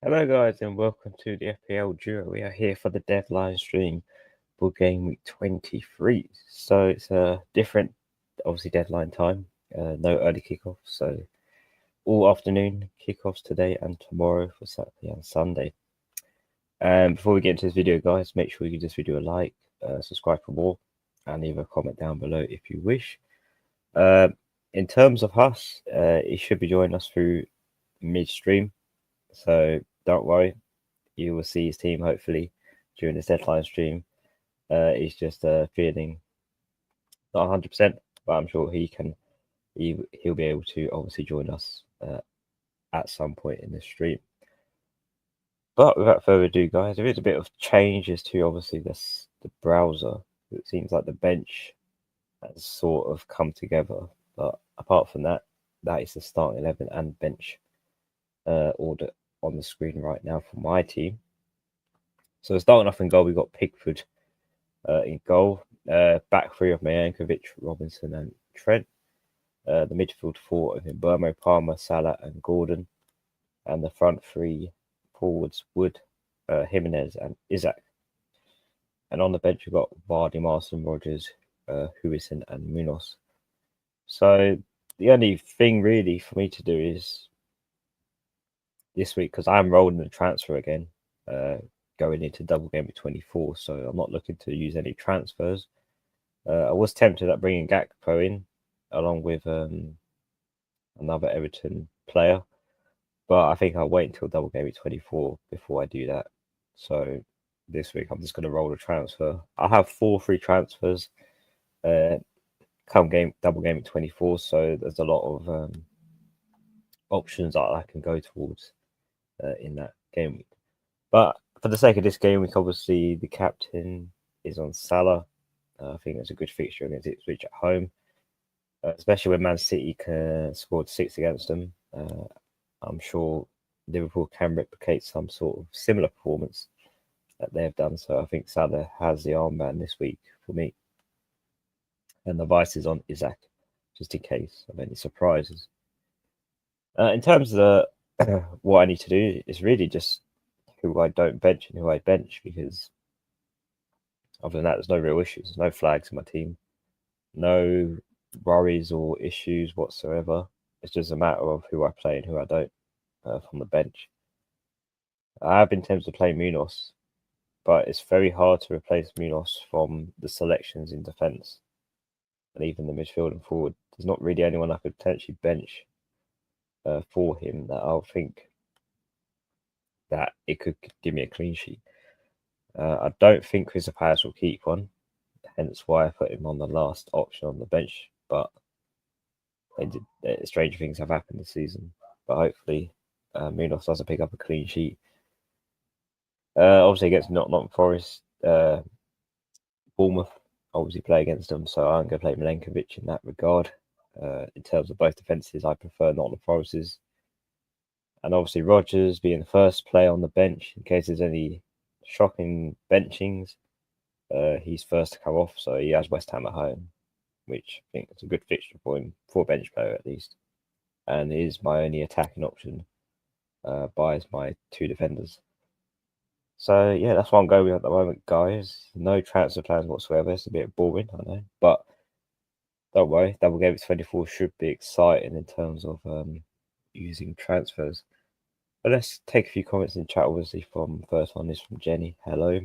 Hello guys and welcome to the FPL Duo. We are here for the deadline stream for Game Week 23. So it's a different, obviously, deadline time. No early kickoffs, so all afternoon kickoffs today and tomorrow for Saturday and Sunday. Before we get into this video, guys, make sure you give this video a like, subscribe for more, and leave a comment down below if you wish. In terms of us, you should be joining us through midstream. So don't worry, you will see his team hopefully during this deadline stream. He's just feeling not 100%, but I'm sure he'll be able to obviously join us at some point in the stream. But without further ado, guys, there is a bit of changes to obviously the browser. It seems like the bench has sort of come together, but apart from that, that is the starting 11 and bench order on the screen right now for my team. So starting off in goal, we've got Pickford in goal. Back three of Milankovic, Robinson and Trent. The midfield four of Mbeumo, Palmer, Salah and Gordon. And the front three forwards, Wood, Jimenez and Isaac. And on the bench, we've got Vardy, Marston, Rogers, Huijsen and Munoz. So the only thing really for me to do is this week, because I'm rolling the transfer again, going into double game of 24, so I'm not looking to use any transfers. I was tempted at bringing Gakpo in along with another Everton player, but I think I'll wait until double game of 24 before I do that. So this week I'm just going to roll the transfer. I'll have 4 free transfers come double game of 24, so there's a lot of options that I can go towards in that game week. But for the sake of this game week, obviously the captain is on Salah. I think it's a good fixture against Ipswich at home, especially when Man City scored 6 against them. I'm sure Liverpool can replicate some sort of similar performance that they've done. So I think Salah has the armband this week for me. And the vice is on Isaac, just in case of any surprises. In terms of what I need to do is really just who I don't bench and who I bench, because other than that, there's no real issues. There's no flags in my team, no worries or issues whatsoever. It's just a matter of who I play and who I don't from the bench. I have been tempted to play Munoz, but it's very hard to replace Munoz from the selections in defence and even the midfield and forward. There's not really anyone I could potentially bench for him that I'll think that it could give me a clean sheet. I don't think Crystal Palace will keep one, hence why I put him on the last option on the bench. But strange things have happened this season. But hopefully, Munoz doesn't pick up a clean sheet. Obviously, against Nottingham Forest, Bournemouth obviously play against them, so I'm going to play Milankovic in that regard. In terms of both defences, I prefer Nottingham Forest's. And obviously, Rogers being the first player on the bench, in case there's any shocking benchings, he's first to come off. So he has West Ham at home, which I think is a good fixture for him, for a bench player at least. And is my only attacking option, buys my 2 defenders. So yeah, that's what I'm going with at the moment, guys. No transfer plans whatsoever. It's a bit boring, I know, but don't worry. Double game of 24 should be exciting in terms of using transfers. But let's take a few comments in chat. Obviously, first one is from Jenny. Hello.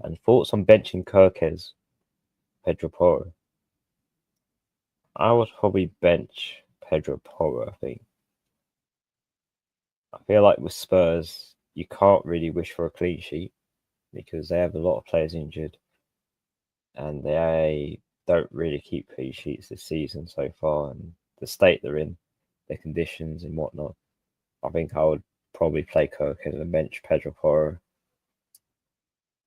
And thoughts on benching Kirkes, Pedro Porro. I would probably bench Pedro Porro, I think. I feel like with Spurs, you can't really wish for a clean sheet because they have a lot of players injured and they don't really keep clean sheets this season so far, and the state they're in, their conditions and whatnot. I think I would probably play Kirk and bench Pedro Porro.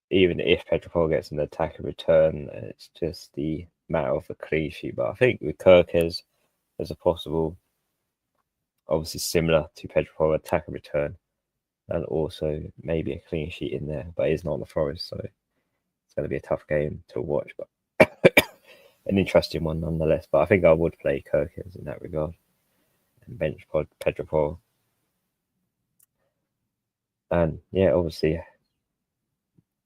Even if Pedro Porro gets an attack and return, it's just the matter of a clean sheet. But I think with Kirkes, there's a possible, obviously similar to Pedro Porro, attack and return, and also maybe a clean sheet in there. But it's not on the Forest, so it's going to be a tough game to watch. But an interesting one nonetheless. But I think I would play Kirkins in that regard and bench Pedro Porro. And yeah, obviously,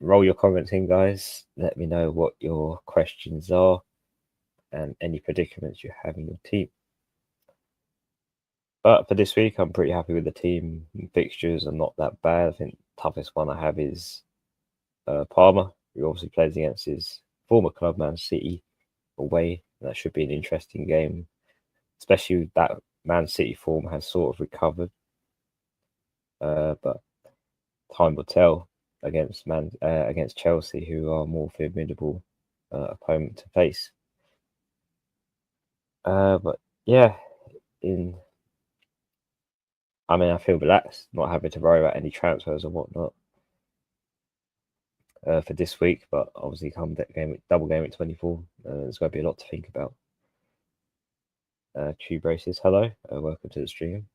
roll your comments in, guys. Let me know what your questions are and any predicaments you have in your team. But for this week, I'm pretty happy with the team. Fixtures are not that bad. I think the toughest one I have is Palmer, who obviously plays against his former club, Man City, away. That should be an interesting game, especially that Man City form has sort of recovered. But time will tell against Chelsea, who are more formidable opponent to face. But yeah, I feel relaxed, not having to worry about any transfers or whatnot for this week. But obviously, come double game at 24, there's going to be a lot to think about. Tube Races, hello, welcome to the stream.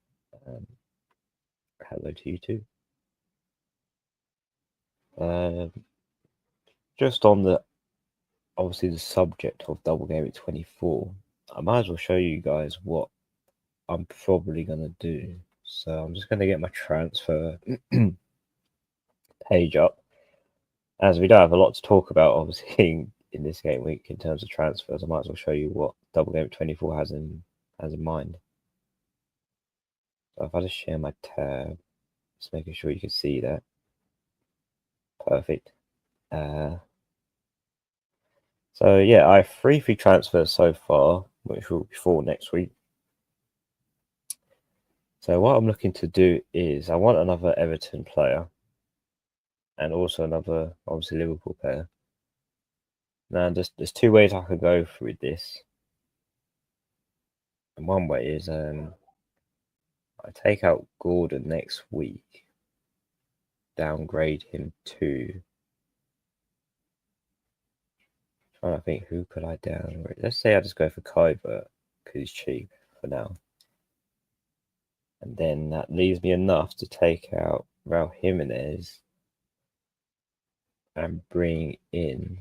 Hello to you too. Just on the obviously the subject of double game at 24, I might as well show you guys what I'm probably going to do. So I'm just going to get my transfer page up. As we don't have a lot to talk about, obviously, in this game week in terms of transfers, I might as well show you what double game 24 has in mind. So if I just share my tab, just making sure you can see that. Perfect. So yeah, I have 3 free transfers so far, which will be 4 next week. So what I'm looking to do is I want another Everton player and also another, obviously, Liverpool player. Now, there's 2 ways I could go with this. And one way is I take out Gordon next week, downgrade him to. Trying to think, who could I downgrade? Let's say I just go for Kuiper because he's cheap for now. And then that leaves me enough to take out Raul Jimenez and bring in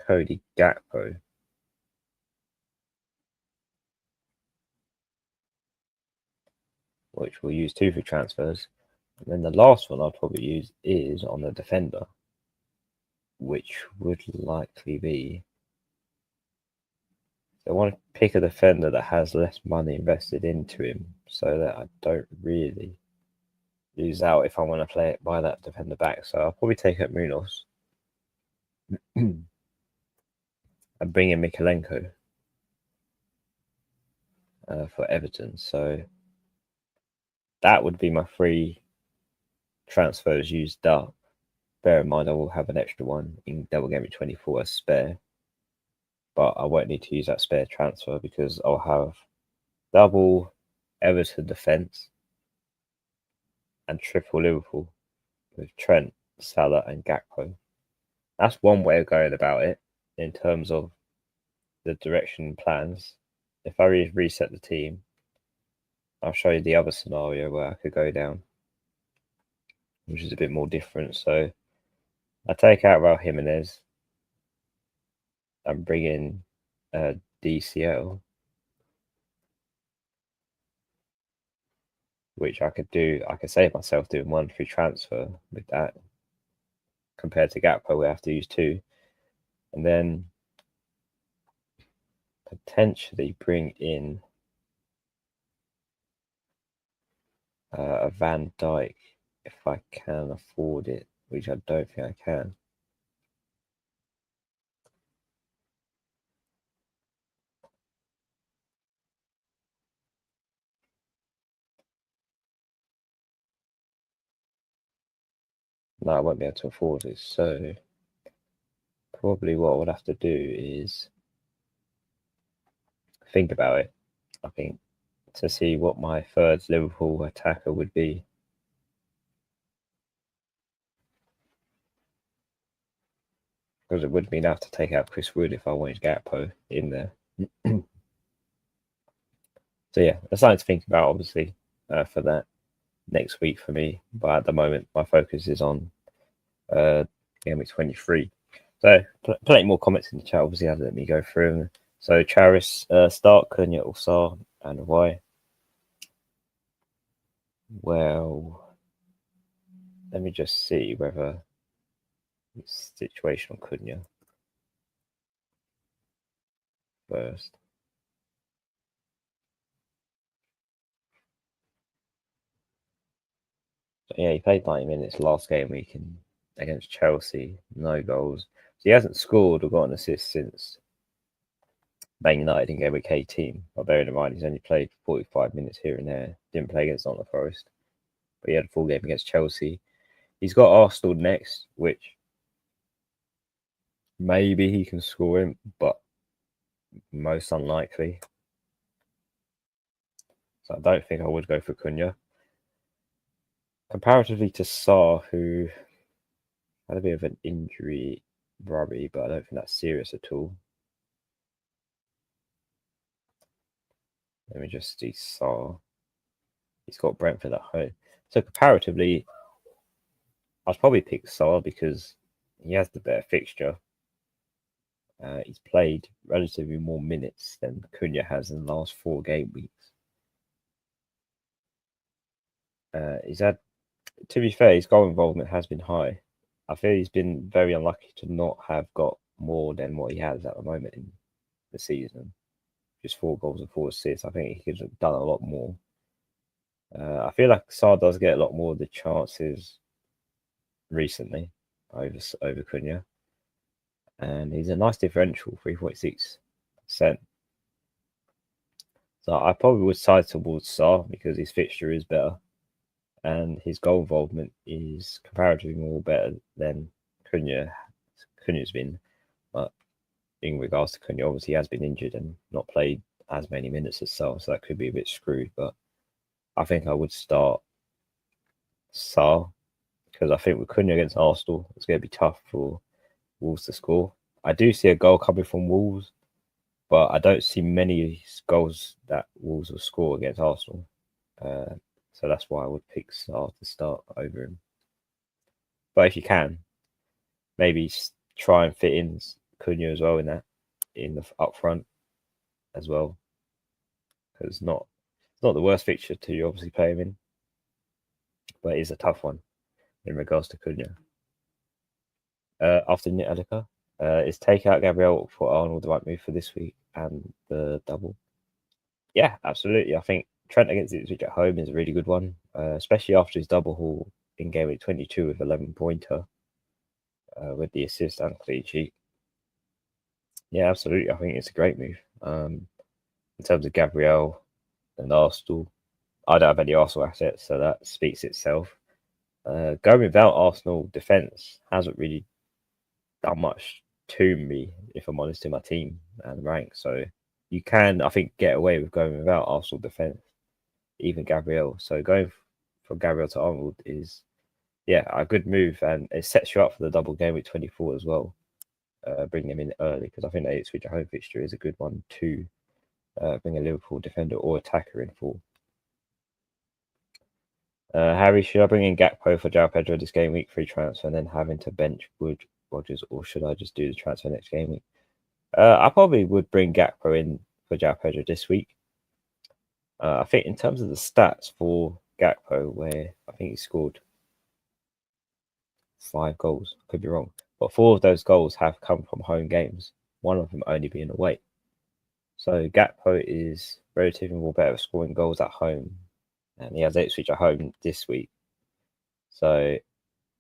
Cody Gakpo. Which we'll use 2 for transfers. And then the last one I'll probably use is on the defender, which would likely be. So I want to pick a defender that has less money invested into him so that I don't really lose out if I want to buy that defender back. So I'll probably take out Munoz and bring in Mikalenko for Everton. So that would be my 3 transfers used up. Bear in mind, I will have an extra one in double game at 24 as spare. But I won't need to use that spare transfer because I'll have double Everton defence and triple Liverpool with Trent, Salah and Gakpo. That's one way of going about it in terms of the direction plans. If I reset the team, I'll show you the other scenario where I could go down, which is a bit more different. So I take out Raul Jimenez and bring in DCL, which I could do. I could save myself doing 1 free transfer with that compared to Gakpo, we have to use 2. And then potentially bring in a Van Dijk if I can afford it, which I don't think I can. No, I won't be able to afford it. So probably what I would have to do is think about it. I think to see what my third Liverpool attacker would be. Because it would mean I have to take out Chris Wood if I wanted Gakpo in there. So yeah, there's something to think about, obviously, for that next week for me. But at the moment, my focus is on Gameweek 23. So plenty more comments in the chat. Obviously, let me go through them. So Charis, start Cunha or Sar, and why? Well, let me just see whether it's situation on Cunha first. So, yeah, he played 90 minutes last game week against Chelsea, no goals. So he hasn't scored or got an assist since Man United in game week 18. But bearing in mind, he's only played 45 minutes here and there. Didn't play against Nottingham Forest, but he had a full game against Chelsea. He's got Arsenal next, which maybe he can score in, but most unlikely. So I don't think I would go for Cunha. Comparatively to Sarr, who had a bit of an injury worry, but I don't think that's serious at all. Let me just see Sarr. He's got Brentford at home. So comparatively, I'd probably pick Sarr because he has the better fixture. He's played relatively more minutes than Cunha has in the last 4 game weeks. He's had, to be fair, his goal involvement has been high. I feel he's been very unlucky to not have got more than what he has at the moment in the season. Just 4 goals and 4 assists. I think he could have done a lot more. I feel like Sarr does get a lot more of the chances recently over Cunha. And he's a nice differential, 3.6%. So I probably would side towards Sarr because his fixture is better. And his goal involvement is comparatively more better than Cunha's been. But in regards to Cunha, obviously he has been injured and not played as many minutes as Sarr, so that could be a bit screwed. But I think I would start Sarr because I think with Cunha against Arsenal, it's going to be tough for Wolves to score. I do see a goal coming from Wolves, but I don't see many goals that Wolves will score against Arsenal. So that's why I would pick Sarr to start over him. But if you can, maybe try and fit in Cunha as well in the up front as well, because it's not the worst fixture to obviously play him in, but it is a tough one in regards to Cunha. After Nitalika, is take out Gabriel for Arnold the right move for this week and the double? Yeah, absolutely. I think Trent against Ipswich at home is a really good one, especially after his double haul in game week 22 with 11-pointer with the assist and clean sheet. Yeah, absolutely. I think it's a great move. In terms of Gabriel and Arsenal, I don't have any Arsenal assets, so that speaks itself. Going without Arsenal defence hasn't really done much to me, if I'm honest, in my team and rank. So you can, I think, get away with going without Arsenal defence, even Gabriel. So going from Gabriel to Arnold is, yeah, a good move, and it sets you up for the double game with 24 as well. Bring him in early because I think the Ipswich home fixture is a good one to bring a Liverpool defender or attacker in for. Harry, should I bring in Gakpo for João Pedro this game week, free transfer, and then having to bench Wood, Rodgers, or should I just do the transfer next game week? I probably would bring Gakpo in for João Pedro this week. I think in terms of the stats for Gakpo, where I think he scored 5 goals, could be wrong, but 4 of those goals have come from home games, one of them only being away. So Gakpo is relatively more better at scoring goals at home, and he has Ipswich at home this week. So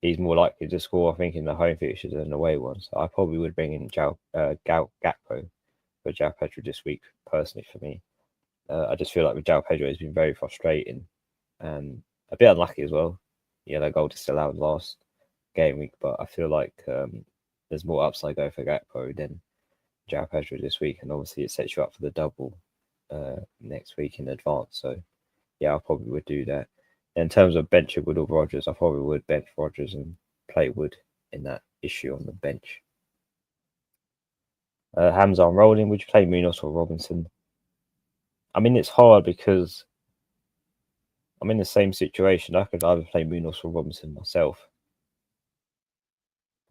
he's more likely to score, I think, in the home fixtures than the away ones. So I probably would bring in Gakpo for João Pedro this week, personally, for me. I just feel like with João Pedro, it's been very frustrating and a bit unlucky as well. Yeah, that goal disallowed last game week, but I feel like there's more upside going for Gakpo than João Pedro this week, and obviously it sets you up for the double next week in advance. So yeah, I probably would do that. In terms of benching Wood or Rodgers, I probably would bench Rodgers and play Wood in that issue on the bench. Hamza on rolling. Would you play Munoz or Robinson? I mean, it's hard because I'm in the same situation. I could either play Munoz or Robinson myself.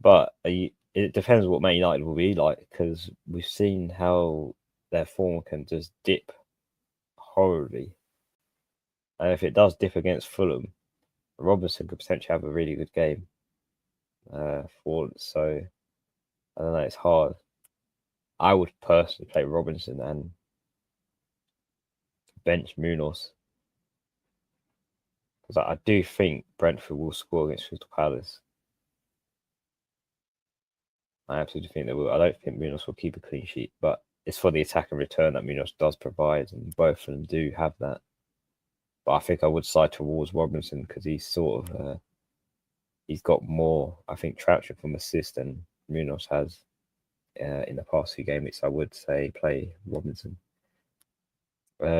But it depends what Man United will be like, because we've seen how their form can just dip horribly. And if it does dip against Fulham, Robinson could potentially have a really good game. So I don't know, it's hard. I would personally play Robinson and bench Munoz, because I do think Brentford will score against Crystal Palace. I absolutely think they will. I don't think Munoz will keep a clean sheet, but it's for the attack and return that Munoz does provide, and both of them do have that. But I think I would side towards Robinson because he's sort of he's got more, I think, traction from assist than Munoz has in the past few game weeks. I would say play Robinson.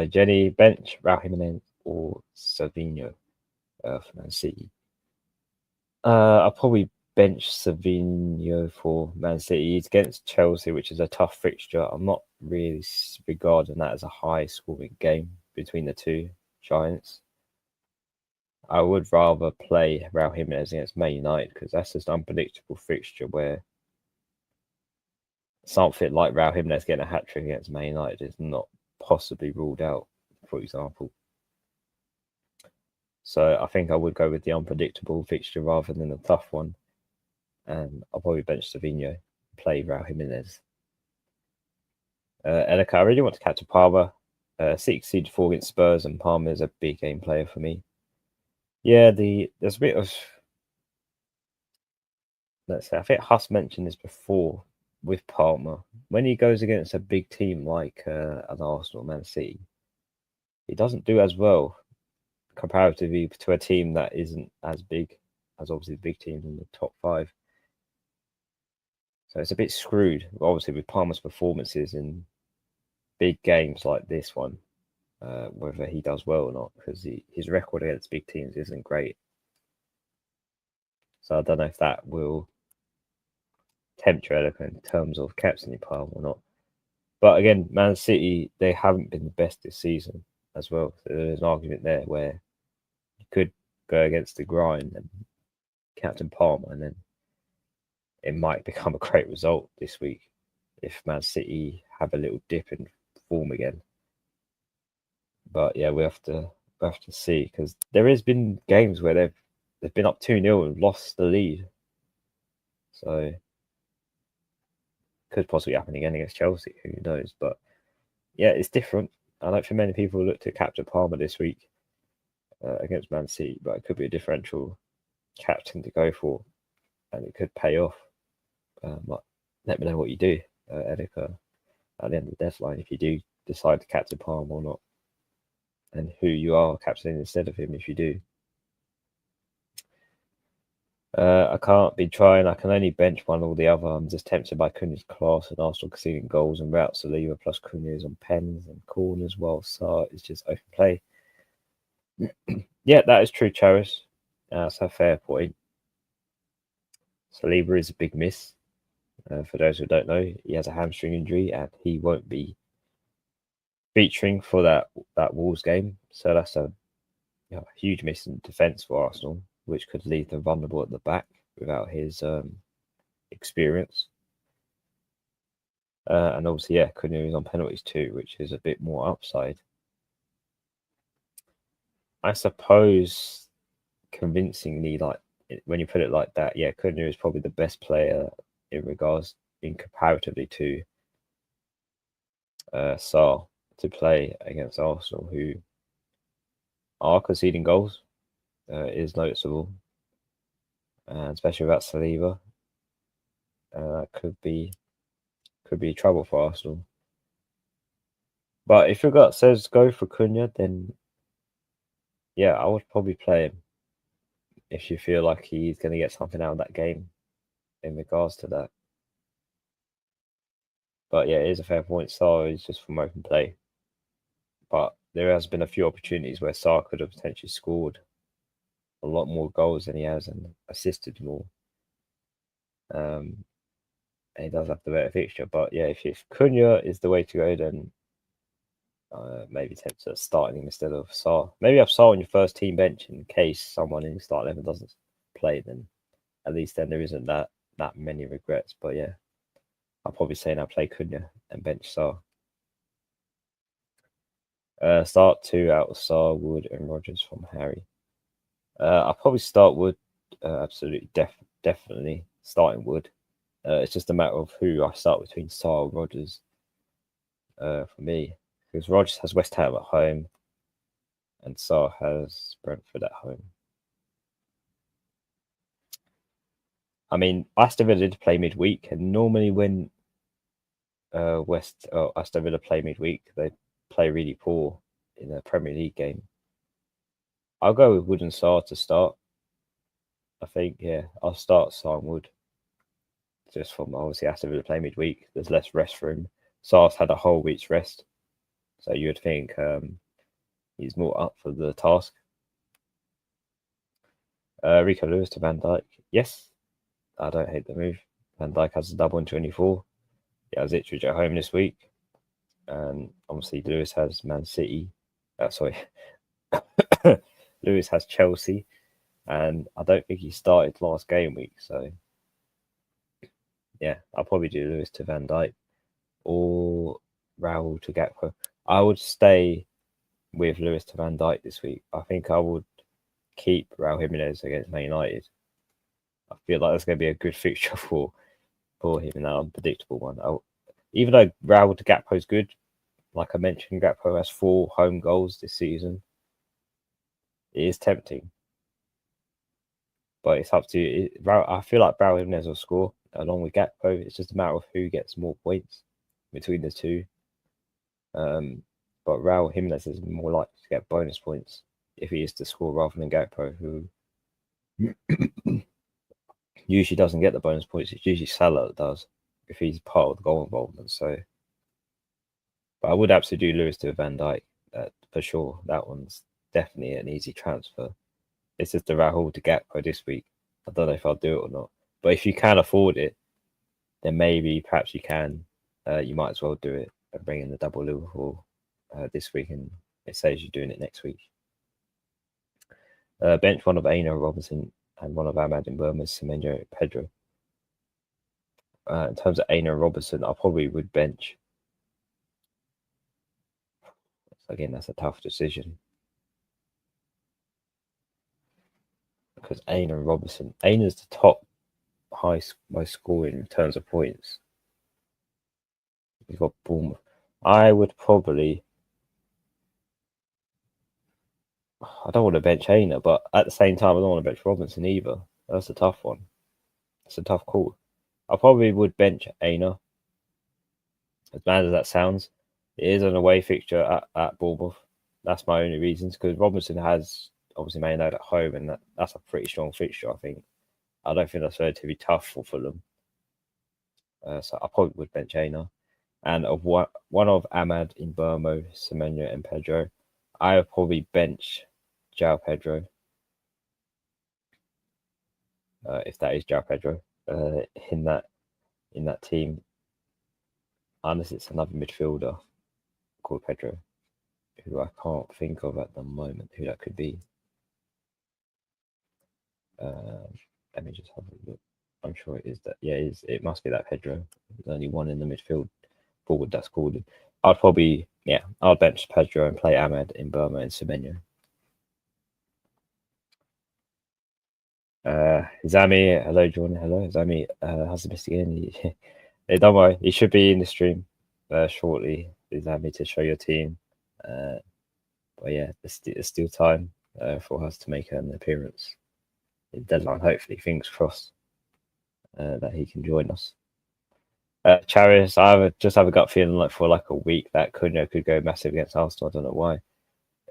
Jenny, bench Raul Jimenez or Savinho for Man City. I'll probably bench Savinho for Man City. He's against Chelsea, which is a tough fixture. I'm not really regarding that as a high scoring game between the two giants. I would rather play Raul Jimenez against Man United because that's just an unpredictable fixture where something like Raul Jimenez getting a hat trick against Man United is not possibly ruled out, for example. So I think I would go with the unpredictable fixture rather than the tough one. And I'll probably bench Savinho, play Raul Jimenez. Elika, I really want to catch a Palmer. 6-4 against Spurs, and Palmer is a big game player for me. Yeah, there's a bit of, let's say, I think Huss mentioned this before with Palmer. When he goes against a big team like an Arsenal, Man City, he doesn't do as well comparatively to a team that isn't as big as obviously the big teams in the top 5. So it's a bit screwed, obviously, with Palmer's performances in big games like this one, whether he does well or not, because his record against big teams isn't great. So I don't know if that will tempt Elika in terms of captaining Palmer or not. But again, Man City, they haven't been the best this season as well. So there's an argument there where you could go against the grind and captain Palmer, and then it might become a great result this week if Man City have a little dip in form again. But yeah, we have to see, because there has been games where they've been up 2-0 and lost the lead. So could possibly happen again against Chelsea, who knows? But yeah, it's different. I don't think many people look to captain Palmer this week against Man City, but it could be a differential captain to go for, and it could pay off. But let me know what you do, Elika, at the end of the deadline, if you do decide to captain Palmer or not, and who you are captaining instead of him if you do. I can't be trying. I can only bench one or the other. I'm just tempted by Cunha's class and Arsenal conceding goals and routes. Saliba plus Cunha is on pens and corners, while Sarr is just open play. Yeah, that is true, Charis. That's a fair point. Saliba is a big miss. For those who don't know, he has a hamstring injury and he won't be featuring for that Wolves game. So that's a huge miss in defence for Arsenal, which could leave them vulnerable at the back without his experience. And obviously, yeah, Cunha is on penalties too, which is a bit more upside. I suppose convincingly, like when you put it like that, yeah, Cunha is probably the best player in regards in comparatively to Sarr to play against Arsenal, who are conceding goals. Is noticeable, and especially without Saliba, could be trouble for Arsenal. But if your gut says go for Cunha, then yeah, I would probably play him if you feel like he's going to get something out of that game in regards to that. But yeah, it is a fair point. Sarr is just from open play, but there has been a few opportunities where Sarr could have potentially scored a lot more goals than he has and assisted more. And he does have the better fixture. But yeah, if Cunha is the way to go, then maybe tempt to starting him instead of Sarr. Maybe have Sarr on your first team bench in case someone in the start 11 doesn't play. Then at least then there isn't that that many regrets. But yeah, I'll probably say now play Cunha and bench Sar. Start 2 out of Sar, Wood, and Rogers from Harry. I'll probably start Wood. Absolutely, definitely starting Wood. It's just a matter of who I start between Sar and Rogers. For me, because Rogers has West Ham at home, and Sar has Brentford at home. I mean, Aston Villa did play midweek, and normally when Aston Villa play midweek, they play really poor in a Premier League game. I'll go with Wood and Sar to start. I think, yeah, I'll start Sar and Wood. Just from obviously Aston Villa play midweek, there's less rest for him. Sar's had a whole week's rest, so you would think he's more up for the task. Rico Lewis to Van Dijk. Yes, I don't hate the move. Van Dijk has a double in 24. He has Ipswich at home this week. And obviously Lewis has Man City. Lewis has Chelsea. And I don't think he started last game week. So, yeah, I'll probably do Lewis to Van Dijk or Raul to Gakpo. I would stay with Lewis to Van Dijk this week. I think I would keep Raul Jimenez against Man United. I feel like that's going to be a good fixture for him in that unpredictable one. Even though Raul to Gakpo is good, like I mentioned, Gakpo has 4 home goals this season. It is tempting, but it's up to you. I feel like Raul Jimenez will score along with Gakpo. It's just a matter of who gets more points between the two. But Raul Jimenez is more likely to get bonus points if he is to score rather than Gakpo, who usually doesn't get the bonus points. It's usually Salah that does if he's part of the goal involvement. So, but I would absolutely do Lewis to Van Dijk for sure. That one's definitely an easy transfer. It's just the Raul to Gakpo this week. I don't know if I'll do it or not. But if you can afford it, then perhaps you can. You might as well do it and bring in the double Liverpool this week, and it says you're doing it next week. Bench one of Aina Robinson and one of Ahmad and Burma's Semenyo Pedro. In terms of Aina Robinson, I probably would bench. Again, that's a tough decision. Because Aina Robinson, Aina's the top most scoring in terms of points. He's got Bournemouth. I would probably. I don't want to bench Aina, but at the same time, I don't want to bench Robinson either. That's a tough one. It's a tough call. I probably would bench Aina. As bad as that sounds, it is an away fixture at Bournemouth. That's my only reasons, because Robinson has obviously Man United at home, and that's a pretty strong fixture, I think. I don't think that's relatively tough for Fulham. So I probably would bench Aina. And of one of Ahmad, Invermo, Semenyo, and Pedro, I would probably bench João Pedro. If that is João Pedro in that team, unless it's another midfielder called Pedro, who I can't think of at the moment who that could be. Let me just have a look. I'm sure it is that. Yeah, it must be that Pedro. There's only one in the midfield forward that's called it. I'll bench Pedro and play Ahmed in Burma and Semenyo. Zami, hello, Jordan. Hello, Zami. How's the missed again? Hey, don't worry, he should be in the stream shortly. Zami to show your team. But yeah, there's still time for us to make an appearance. The deadline, hopefully, fingers crossed that he can join us. Charis, I just have a gut feeling like for like a week that Cunha could go massive against Arsenal. I don't know why.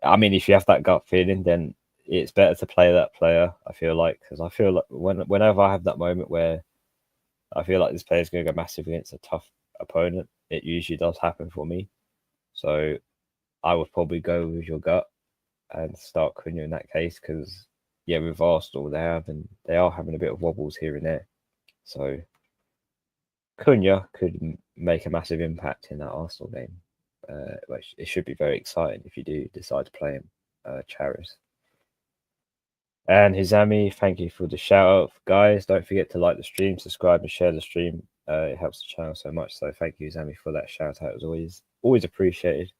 I mean, if you have that gut feeling, then it's better to play that player. I feel like, because I feel like whenever I have that moment where I feel like this player's going to go massive against a tough opponent, it usually does happen for me. So I would probably go with your gut and start Cunha in that case, because yeah, with Arsenal they are having a bit of wobbles here and there. So Cunha could make a massive impact in that Arsenal game, which it should be very exciting if you do decide to play him, Charis. And Hizami, thank you for the shout out. Guys, don't forget to like the stream, subscribe, and share the stream. It helps the channel so much. So thank you, Hizami, for that shout out. It was always appreciated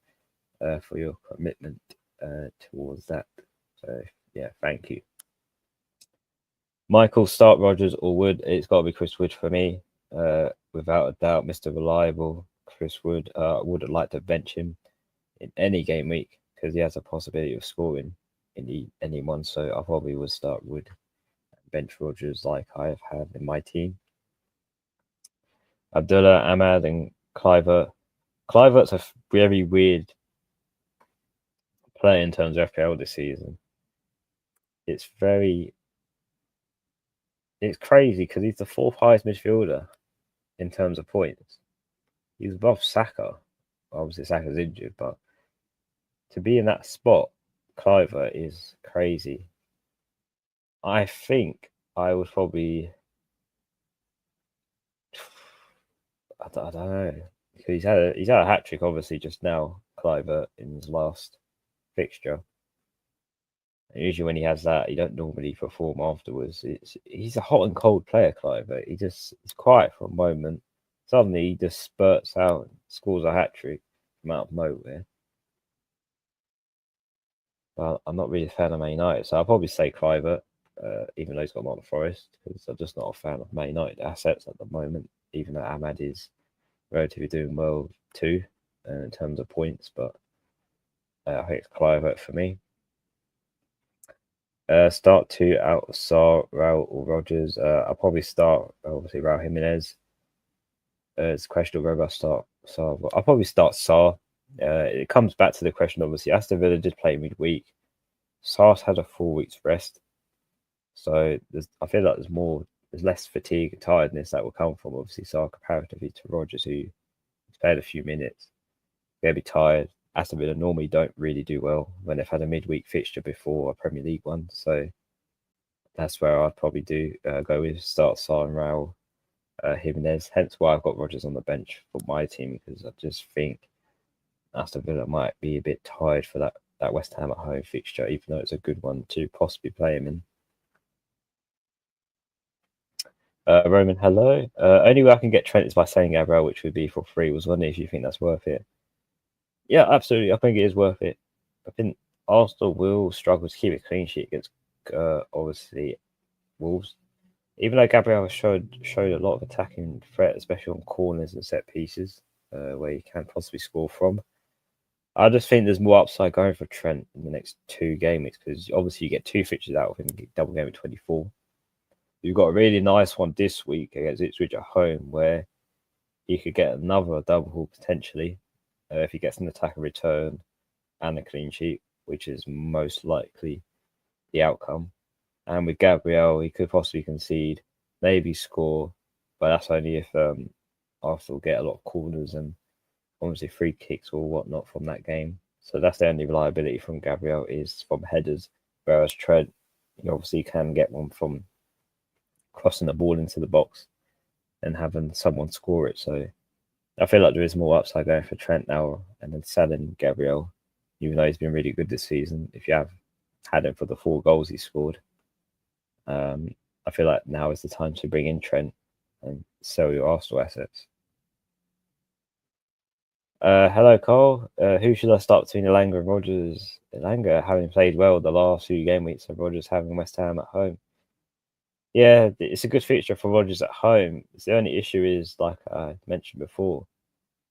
for your commitment towards that. So yeah, thank you. Michael, start Rogers or Wood? It's got to be Chris Wood for me, without a doubt. Mr. Reliable, Chris Wood. I would like to bench him in any game week because he has a possibility of scoring in anyone. So I probably would start Wood, bench Rogers like I have had in my team. Abdullah, Ahmad, and Clivert. Clivert's a very weird player in terms of FPL this season. It's crazy because he's the fourth highest midfielder in terms of points. He's above Saka. Obviously, Saka's injured, but to be in that spot, Clivert is crazy. I think I would probably. I don't know. He's had a hat trick, obviously, just now, Clivert, in his last fixture. And usually, when he has that, he don't normally perform afterwards. He's a hot and cold player, Clivert. He's quiet for a moment. Suddenly, he just spurts out and scores a hat trick from out of nowhere. But I'm not really a fan of Man United, so I'll probably say Clivert, even though he's got Nottingham Forest, because I'm just not a fan of Man United assets at the moment, even though Ahmad is relatively doing well too in terms of points. But I think it's Clivert for me. Start two out of Sarr, Raul, or Rogers. I'll probably start, obviously, Raul Jimenez. It's a question of whether I start Sarr. I'll probably start Sarr. It comes back to the question, obviously, Aston Villa did play midweek. Sarr's had a 4 weeks rest. So I feel like there's less fatigue and tiredness that will come from, obviously, Sarr comparatively to Rogers, who's played a few minutes. They'll be tired. Aston Villa normally don't really do well when they've had a midweek fixture before a Premier League one. So that's where I'd probably go with start Sarr and Raul Jimenez. Hence why I've got Rogers on the bench for my team, because I just think Aston Villa might be a bit tired for that West Ham at home fixture, even though it's a good one to possibly play him in. Roman, hello. Only way I can get Trent is by saying Gabriel, which would be for free. Was wondering if you think that's worth it. Yeah, absolutely. I think it is worth it. I think Arsenal will struggle to keep a clean sheet against, obviously, Wolves. Even though Gabriel has showed a lot of attacking threat, especially on corners and set pieces, where he can possibly score from. I just think there's more upside going for Trent in the next 2 game weeks, because obviously you get 2 fixtures out of him, double game at 24. You've got a really nice one this week against Ipswich at home, where he could get another double potentially if he gets an attack and return and a clean sheet, which is most likely the outcome. And with Gabriel, he could possibly concede, maybe score, but that's only if Arsenal get a lot of corners and obviously free kicks or whatnot from that game. So that's the only reliability from Gabriel is from headers, whereas Trent, you obviously can get one from crossing the ball into the box and having someone score it. So I feel like there is more upside going for Trent now, and then selling Gabriel, even though he's been really good this season. If you have had him for the 4 goals he scored, I feel like now is the time to bring in Trent and sell your Arsenal assets. Hello, Cole. Who should I start between Elanga and Rogers? Elanga having played well the last few game weeks, and Rogers having West Ham at home. Yeah, it's a good fixture for Rogers at home. The only issue is, like I mentioned before,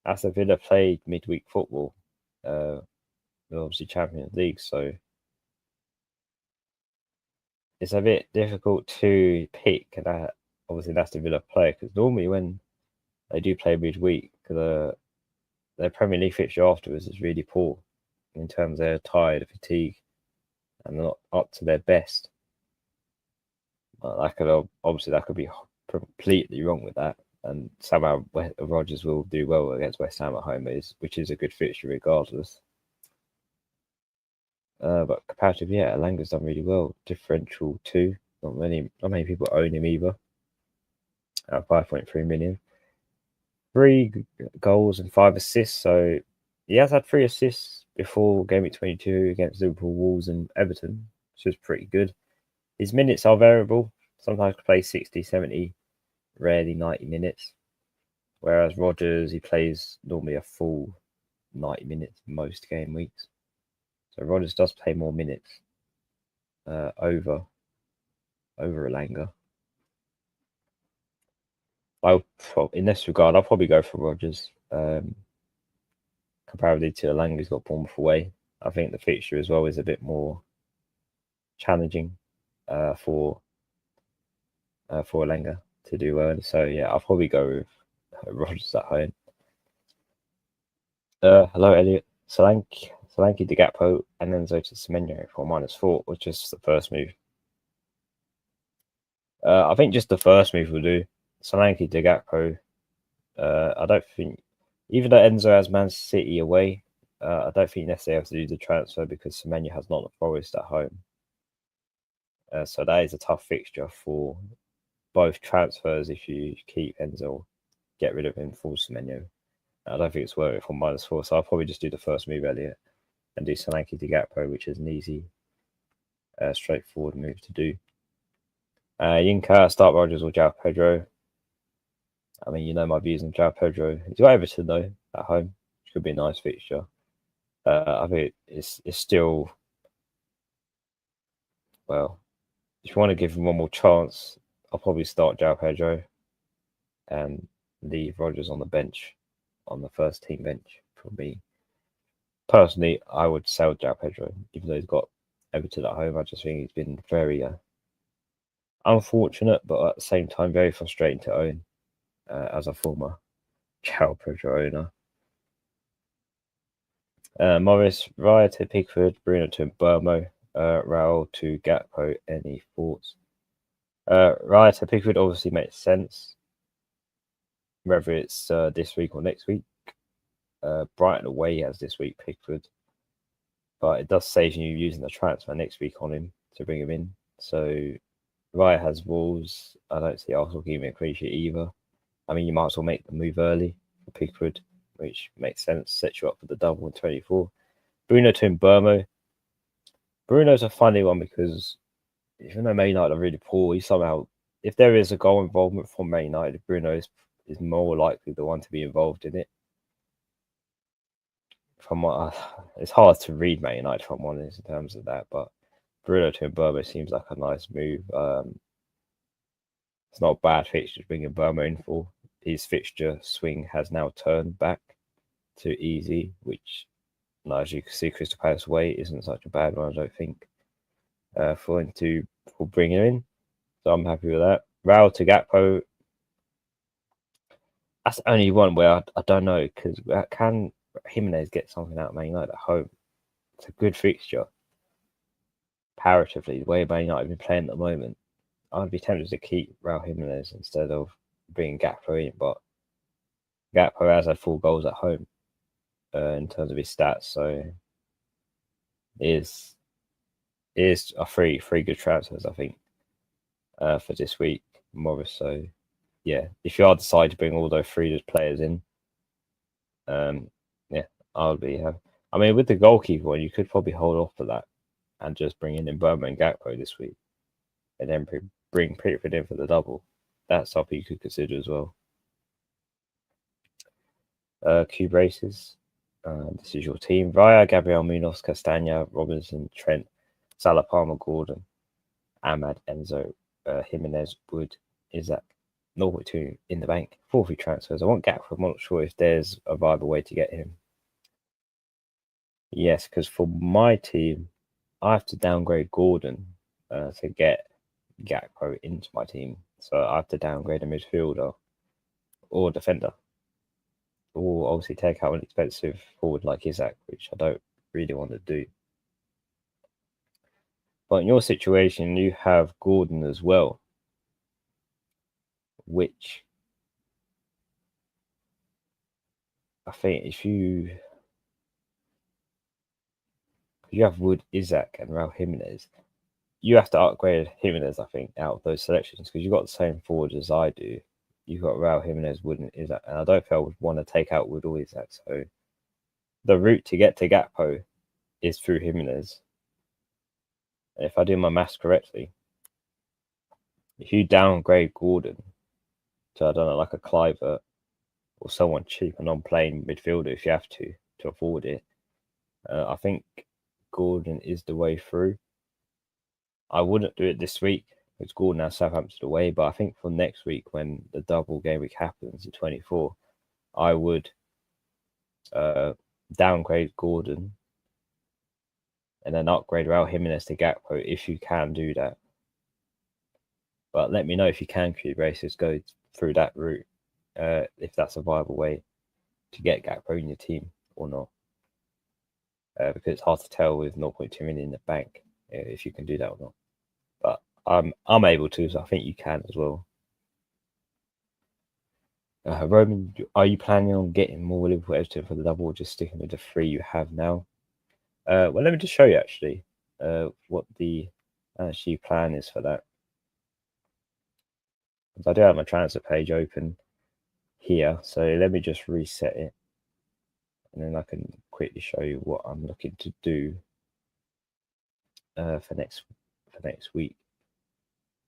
Aston Villa played midweek football, obviously Champions League, so it's a bit difficult to pick that. Obviously, an Aston Villa player, because normally when they do play midweek, their Premier League fixture afterwards is really poor in terms of they're tired, fatigue, and they're not up to their best. That could be completely wrong with that, and somehow Rodgers will do well against West Ham at home, which is a good fixture regardless. But comparatively, yeah, Elanga's done really well. Differential 2. Not many people own him either. 5.3 million. 3 goals and 5 assists. So he has had 3 assists before game week 22 against Liverpool, Wolves, and Everton, which is pretty good. His minutes are variable. Sometimes he plays 60, 70, rarely 90 minutes. Whereas Rodgers, he plays normally a full 90 minutes most game weeks. So Rodgers does play more minutes over Elanga. In this regard, I'll probably go for Rodgers. Comparatively to Elanga, who's got Bournemouth away. I think the fixture as well is a bit more challenging for Elanga to do well. So yeah, I'll probably go with Rodgers at home. Hello, Elliot. Solanke De Gakpo, and then Zota Semenyo for -4, which is the first move. I think just the first move will do. Solanke De Gakpo. I don't think, even though Enzo has Man City away, I don't think necessarily have to do the transfer because Semenyo has Nottingham Forest at home. So that is a tough fixture for both transfers if you keep Enzo, get rid of him for Semenyo. I don't think it's worth it for -4, so I'll probably just do the first move, Elliot, and do Solanke De Gakpo, which is an easy, straightforward move to do. Yinka, start Rodgers or João Pedro. I mean, you know my views on João Pedro. He's got Everton though at home, which could be a nice fixture. I think it's still, well, if you want to give him one more chance, I'll probably start João Pedro and leave Rodgers on the bench, on the first team bench for me. Personally, I would sell João Pedro, even though he's got Everton at home. I just think he's been very unfortunate, but at the same time, very frustrating to own as a former João Pedro owner. Morris, Raya to Pickford, Bruno to Burmo, Raul to Gakpo. Any thoughts? Raya to Pickford obviously makes sense, whether it's this week or next week. Brighton away has this week Pickford, but it does save you using the transfer next week on him to bring him in. So Raya has Wolves. I don't see Arsenal keeping a clean sheet either. I mean, you might as well make the move early for Pickford, which makes sense. Sets you up for the double in 24. Bruno to Burmo. Bruno's a funny one because even though Man United are really poor, he somehow, if there is a goal involvement from Man United, Bruno is more likely the one to be involved in it. From what it's hard to read Man United from one in terms of that, but Bruno to Burmo seems like a nice move. It's not a bad fixture to bring in Burmo in for. His fixture swing has now turned back to easy, which, as you can see, Crystal Palace away isn't such a bad one, I don't think, for bringing him in. So I'm happy with that. Raul to Gakpo. That's the only one where I don't know, because can Jimenez get something out of Man United at home? It's a good fixture. Comparatively, the way Man United have been playing at the moment, I'd be tempted to keep Raul Jimenez instead of bringing Gakpo in, but Gakpo has had 4 goals at home in terms of his stats, so it is a three good transfers, I think, for this week, Morris. So yeah, if you are decide to bring all those 3 players in, yeah, I'll be happy. I mean, with the goalkeeper one, you could probably hold off for that and just bring in Burma and Gakpo this week, and then bring Pickford in for the double. That's something you could consider as well. Cube races. This is your team. Raya, Gabriel Munoz, Castagna, Robinson, Trent, Salah, Palmer, Gordon, Ahmad, Enzo, Jimenez, Wood, Isaac, 0.2 in the bank. 4 free transfers. I want Gakpo. I'm not sure if there's a viable way to get him. Yes, because for my team, I have to downgrade Gordon to get Gakpo into my team. So I have to downgrade a midfielder or defender, or obviously take out an expensive forward like Isaac, which I don't really want to do. But in your situation, you have Gordon as well, which I think if you have Wood, Isaac, and Raul Jimenez, you have to upgrade Jimenez, I think, out of those selections because you've got the same forward as I do. You've got Raul Jimenez, Wood, and Isaac, and I don't think I would want to take out Wood or Isaac. So the route to get to Gakpo is through Jimenez. And if I do my maths correctly, if you downgrade Gordon to, I don't know, like a Clivert or someone cheap and non-playing midfielder if you have to afford it, I think Gordon is the way through. I wouldn't do it this week. It's Gordon now Southampton away, but I think for next week when the double game week happens in 24, I would downgrade Gordon and then upgrade Raul Jimenez to Gakpo if you can do that. But let me know if you can create races, go through that route, if that's a viable way to get Gakpo in your team or not. Because it's hard to tell with 0.2 million in the bank if you can do that or not. But I'm able to, so I think you can as well. Roman, are you planning on getting more Liverpool Everton for the double, or just sticking with the 3 you have now? Well, let me just show you actually what the plan is for that. I do have my transfer page open here, so let me just reset it, and then I can quickly show you what I'm looking to do for next week.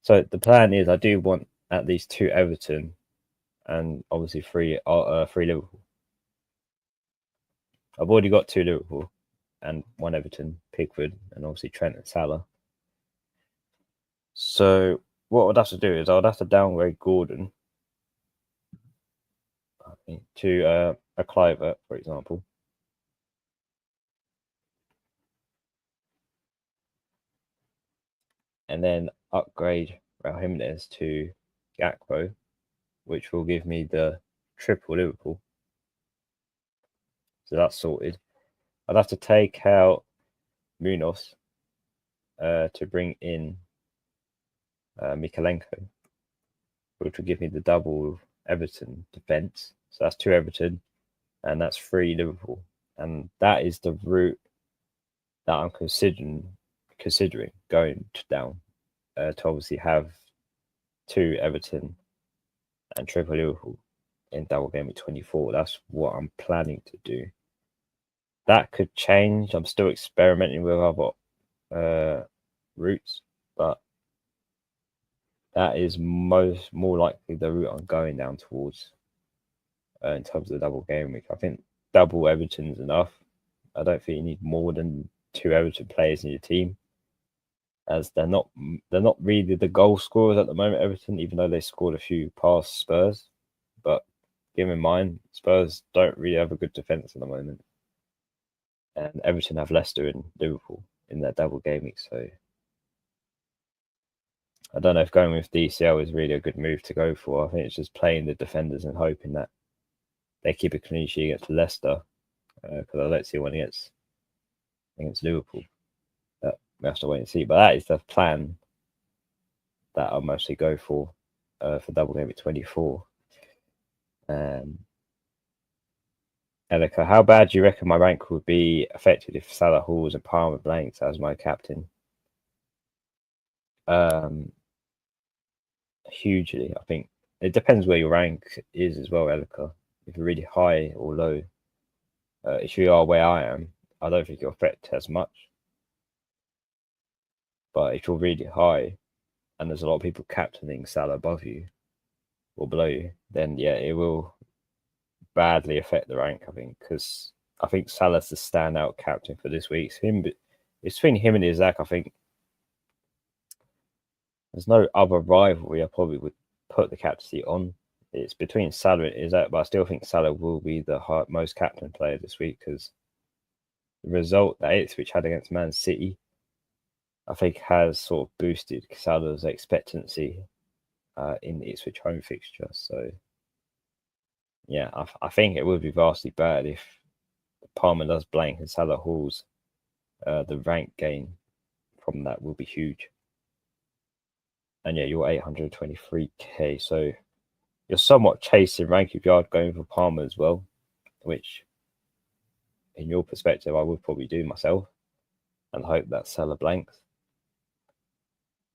So the plan is I do want at least 2 Everton and obviously 3 Liverpool. I've already got 2 Liverpool and 1 Everton, Pickford, and obviously Trent and Salah. So what I'd have to do is I'd have to downgrade Gordon to a Clivert, for example. And then upgrade Raul Jimenez to Gakpo, which will give me the triple Liverpool. So that's sorted. I'd have to take out Munoz to bring in Mikalenko, which will give me the double Everton defence. So that's 2 Everton, and that's 3 Liverpool. And that is the route that I'm considering going down, to obviously have 2 Everton and triple Liverpool in double game week 24. That's what I'm planning to do. That could change. I'm still experimenting with other routes, but that is more likely the route I'm going down towards in terms of the double game week. I think double Everton's enough. I don't think you need more than 2 Everton players in your team, as they're not really the goal scorers at the moment, Everton, even though they scored a few past Spurs. But keep in mind, Spurs don't really have a good defence at the moment, and Everton have Leicester and Liverpool in their double game week. So I don't know if going with DCL is really a good move to go for. I think it's just playing the defenders and hoping that they keep a clean sheet against Leicester, because I don't see one against Liverpool. We have to wait and see. But that is the plan that I'll mostly go for double game week 24. Elika, how bad do you reckon my rank would be affected if Salah, Halls, and Palmer blanked as my captain? Hugely, I think. It depends where your rank is as well, Elika. If you're really high or low. If you are where I am, I don't think it'll affect as much. But if you're really high and there's a lot of people captaining Salah above you or below you, then yeah, it will badly affect the rank, I think, because I think Salah's the standout captain for this week. It's between him and Isaac, I think. There's no other rivalry I probably would put the captaincy on. It's between Salah and Isaac, but I still think Salah will be the most captain player this week, because the result that Ipswich had against Man City, I think, has sort of boosted Salah's expectancy in the Ipswich home fixture. So, yeah, I think it would be vastly bad if Palmer does blank and Salah hauls. The rank gain from that will be huge. And yeah, you're 823k, so you're somewhat chasing rank if you are going for Palmer as well, which, in your perspective, I would probably do myself and hope that Salah blanks.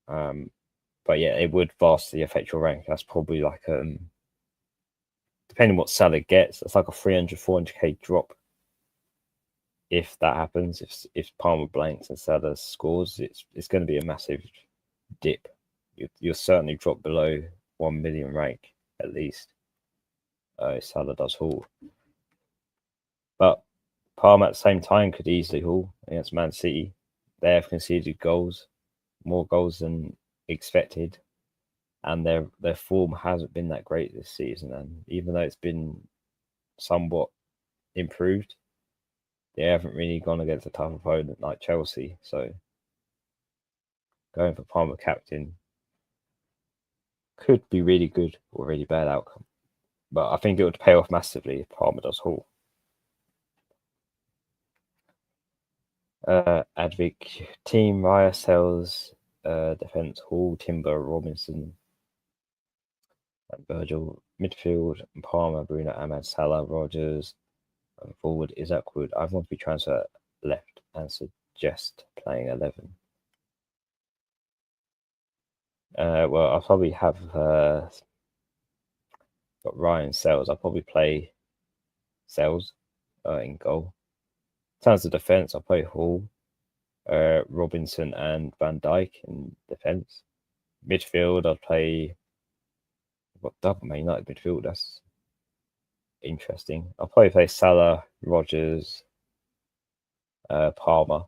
But yeah, it would vastly affect your rank. That's probably like depending what Salah gets, that's like a 300-400k drop. If that happens, if Palmer blanks and Salah scores, it's going to be a massive dip you'll certainly drop below 1 million rank at least. Salah does haul, but Palmer at the same time could easily haul against Man City. They have conceded goals, more goals than expected, and their form hasn't been that great this season. And even though it's been somewhat improved, they haven't really gone against a tough opponent like Chelsea. So going for Palmer captain could be really good or really bad outcome. But I think it would pay off massively if Palmer does haul. Advik, Team Raya sells defense Hall, Timber, Robinson, and Virgil. Midfield, Palmer, Bruno, Ahmad, Salah, Rogers. And forward, Isaac Wood. I want to be transfer left and suggest playing 11. Well, I'll probably have got Ryan Sells. I'll probably play Sells in goal. In terms of defense, I'll play Hall, Robinson, and Van Dijk in defense. Midfield, I'll play. I've got double Man United midfield. That's interesting. I'll probably play Salah, Rogers, Palmer,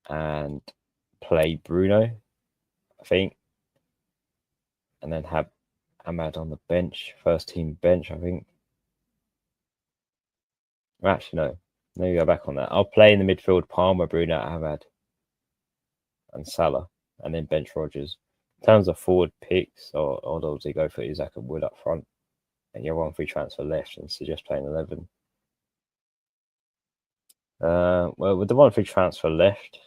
and play Bruno, I think, and then have Ahmad on the bench, first team bench, I think. Actually, no. Let me go back on that. I'll play in the midfield Palmer, Bruno, Ahmad, and Salah, and then bench Rogers. In terms of forward picks, or obviously go for Isaac and Wood up front, and you're 1 free transfer left, and suggest playing 11. Well, with the 1 free transfer left,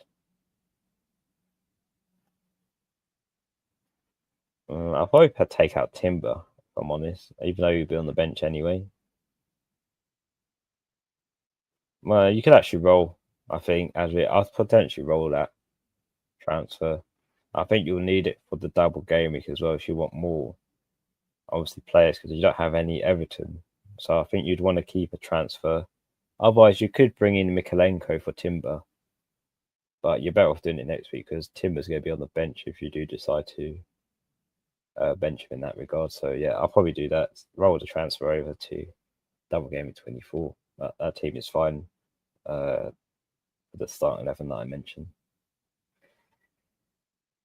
I'll probably take out Timber, if I'm honest, even though he'll be on the bench anyway. Well, you could actually roll, I think, I'll potentially roll that transfer. I think you'll need it for the double game week as well if you want more, obviously, players, because you don't have any Everton. So I think you'd want to keep a transfer. Otherwise, you could bring in Mikalenko for Timber, but you're better off doing it next week because Timber's going to be on the bench if you do decide to bench him in that regard. So yeah, I'll probably do that. Roll the transfer over to double game at 24. That team is fine. The starting 11 that I mentioned.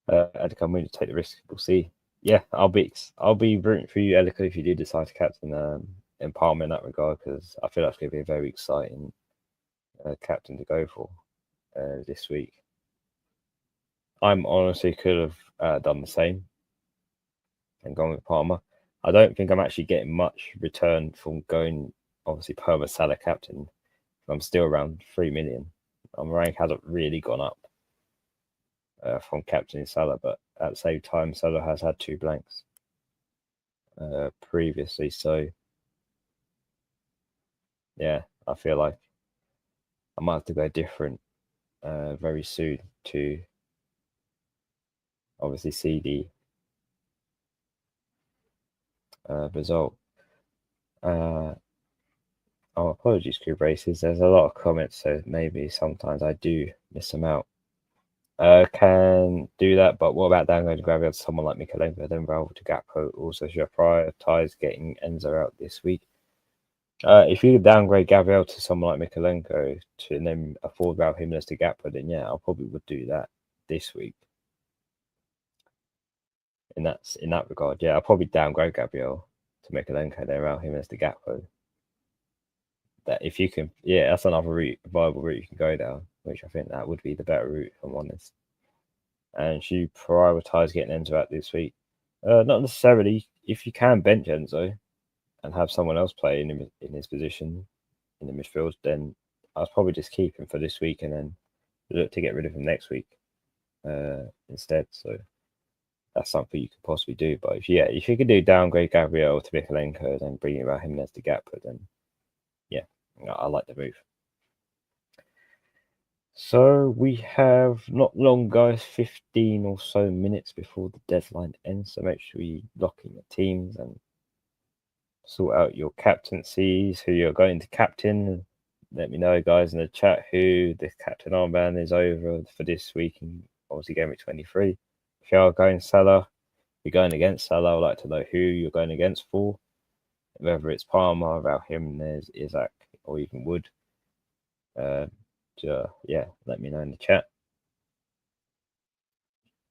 Edgar, I'm going to take the risk. We'll see. Yeah, I'll be rooting for you, Elico, if you do decide to captain Palmer in that regard, because I feel that's going to be a very exciting captain to go for this week. I'm honestly could have done the same and gone with Palmer. I don't think I'm actually getting much return from going, obviously, Palmer Salah captain. I'm still around 3 million. My rank hasn't really gone up from captaining Salah, but at the same time, Salah has had 2 blanks previously. So, yeah, I feel like I might have to go different very soon to obviously see the result. Apologies, Crew Braces. There's a lot of comments, so maybe sometimes I do miss them out. Can do that, but what about downloading Gabriel to someone like Mikalenko, then Raul to Gakpo? Also, should I prioritize getting Enzo out this week? If you downgrade Gabriel to someone like Mikalenko to then afford Raul Jimenez to Gakpo, then yeah, I probably would do that this week. In that regard, yeah, I'll probably downgrade Gabriel to Mikalenko, then Raul Jimenez to Gakpo. That if you can, yeah, that's another viable route you can go down, which I think that would be the better route, if I'm honest. And should you prioritize getting Enzo out this week? Not necessarily. If you can bench Enzo and have someone else play in his position in the midfield, then I'll probably just keep him for this week and then look to get rid of him next week instead. So that's something you could possibly do. But if you could do downgrade Gabriel to Mikalenko, then bring him out Jimenez to Gakpo, then yeah, I like the move. So we have not long, guys, 15 or so minutes before the deadline ends. So make sure you lock in your teams and sort out your captaincies, who you're going to captain. Let me know, guys, in the chat who the captain armband is over for this week, and obviously Game Week 23. If you are going Salah, you're going against Salah. I'd like to know who you're going against for. Whether it's Palmer, Val Jimenez, Isaac, or even Wood. Yeah, let me know in the chat.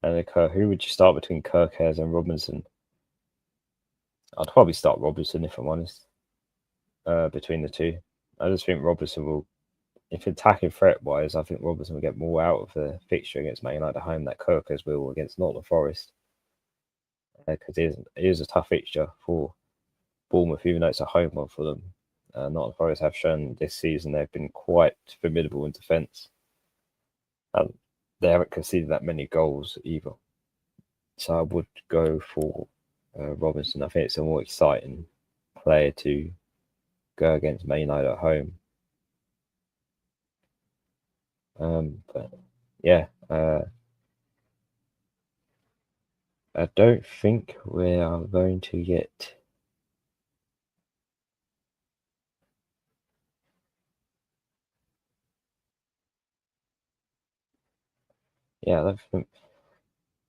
And who would you start between Kirkers and Robinson? I'd probably start Robinson if I'm honest. Between the two, I just think Robinson will, if attacking threat wise, I think Robinson will get more out of the fixture against Man United at home that Kirkers will against Nottingham Forest. Because it is a tough fixture for Bournemouth, even though it's a home one for them. Nottingham Forest have shown this season they've been quite formidable in defence. They haven't conceded that many goals either. So I would go for Robinson. I think it's a more exciting player to go against Man United at home. But yeah, I don't think we are going to get. Yeah, I don't think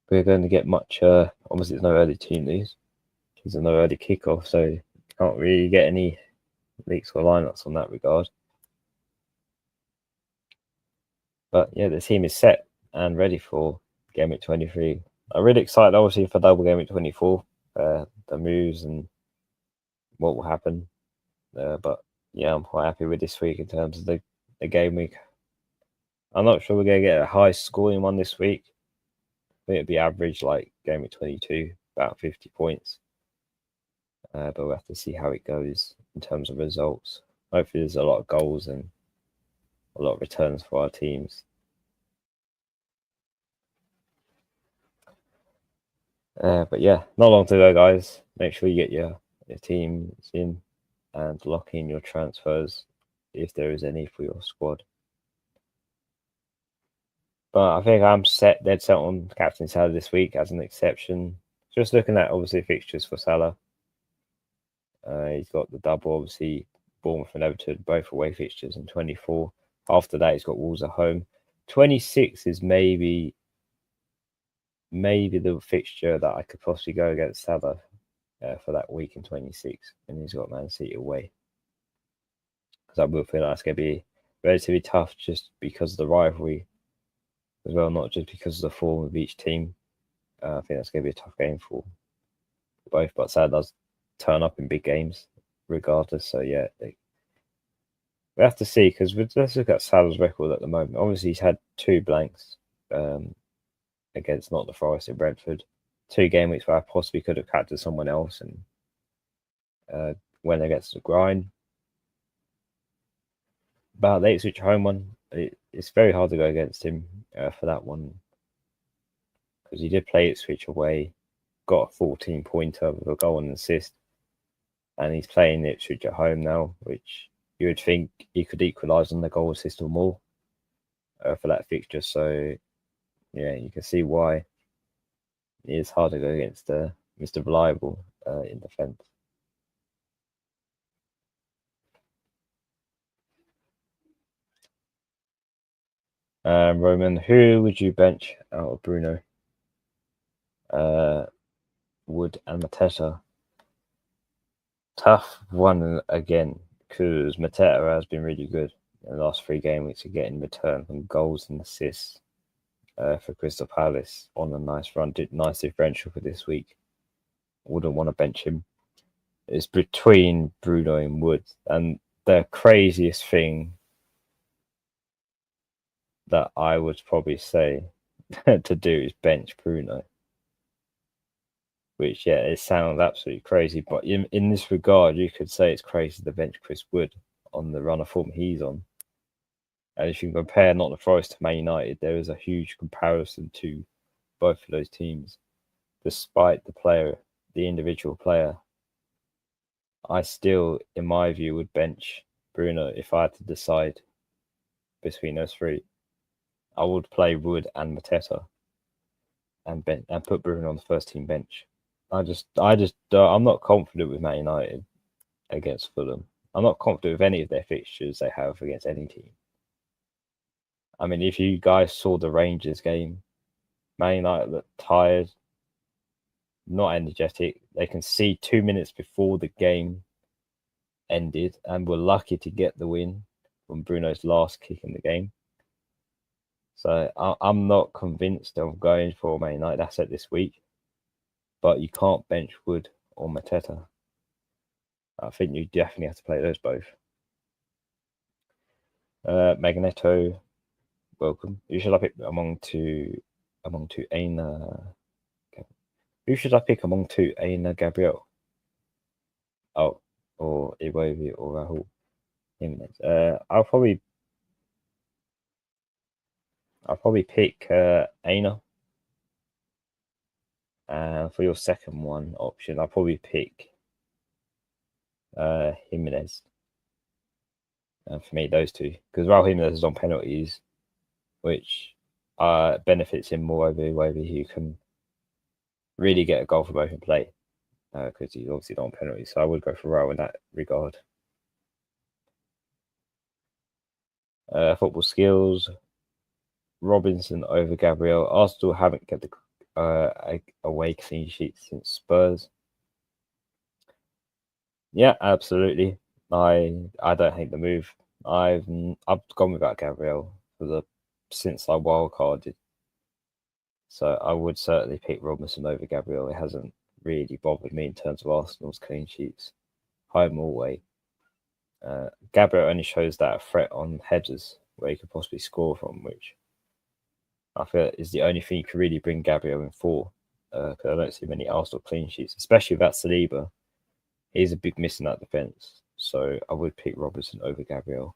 we're going to get much. Obviously, there's no early team news. There's no early kickoff, so can't really get any leaks or lineups on that regard. But yeah, the team is set and ready for Game Week 23. I'm really excited, obviously, for double Game Week 24. The moves and what will happen. But yeah, I'm quite happy with this week in terms of the game week. I'm not sure we're going to get a high scoring one this week. I think it'd be average like Game Week 22, about 50 points. But we'll have to see how it goes in terms of results. Hopefully there's a lot of goals and a lot of returns for our teams. But yeah, not long to go, guys. Make sure you get your teams in and lock in your transfers if there is any for your squad. But I think I'm dead set on Captain Salah this week as an exception. Just looking at obviously fixtures for Salah. He's got the double, obviously, Bournemouth and Everton, both away fixtures in 24. After that, he's got Wolves at home. 26 is maybe the fixture that I could possibly go against Salah for that week in 26. And he's got Man City away. Because I will feel like it's going to be relatively tough just because of the rivalry as well, not just because of the form of each team. I think that's going to be a tough game for both. But Salah does turn up in big games regardless. So yeah, we have to see, because let's look at Salah's record at the moment. Obviously, he's had 2 blanks against Nottingham Forest in Brentford. 2 game weeks where I possibly could have captured someone else and went against the grind. But the Ipswich home one, it's very hard to go against him for that one, because he did play Ipswich away, got a 14-pointer with a goal and an assist, and he's playing Ipswich at home now, which you would think he could equalise on the goal assist or more for that fixture. So yeah, you can see why it is hard to go against Mr. Reliable in defence. Roman, who would you bench out of Bruno, Wood and Mateta? Tough one again, because Mateta has been really good in the last 3 game weeks of getting return from goals and assists for Crystal Palace on a nice run. Nice differential for this week. Wouldn't want to bench him. It's between Bruno and Wood, and the craziest thing that I would probably say to do is bench Bruno. Which, yeah, it sounds absolutely crazy, but in this regard, you could say it's crazy to bench Chris Wood on the run of form he's on. And if you compare Nottingham Forest to Man United, there is a huge comparison to both of those teams. Despite the individual player, I still, in my view, would bench Bruno if I had to decide between those 3. I would play Wood and Mateta and put Bruno on the first team bench. I'm not confident with Man United against Fulham. I'm not confident with any of their fixtures they have against any team. I mean, if you guys saw the Rangers game Man United look tired, not energetic. They can see 2 minutes before the game ended and were lucky to get the win from Bruno's last kick in the game. So I'm not convinced of going for Man United asset this week, but you can't bench Wood or Mateta. I think you definitely have to play those both. Magneto, welcome. Who should I pick among two Aina? Who should I pick among two Aina Gabriel? Oh, or Iwobi or Rahul Jimenez. I'll probably pick Aina. And for your second one option, I'll probably pick Jimenez. And for me, those two, because Raul Jimenez is on penalties, which benefits him more over Iwobi, who can really get a goal from open play, because he's obviously not on penalties. So I would go for Raul in that regard. Football skills, Robinson over Gabriel. Arsenal haven't kept the away clean sheet since Spurs. Yeah, absolutely. I don't hate the move. I've gone without Gabriel since I wildcarded. So I would certainly pick Robinson over Gabriel. It hasn't really bothered me in terms of Arsenal's clean sheets, home or away. Gabriel only shows that threat on headers where he could possibly score from, which I feel is the only thing you can really bring Gabriel in for. Because I don't see many Arsenal clean sheets, especially without Saliba. He's a big miss in that defence. So I would pick Robertson over Gabriel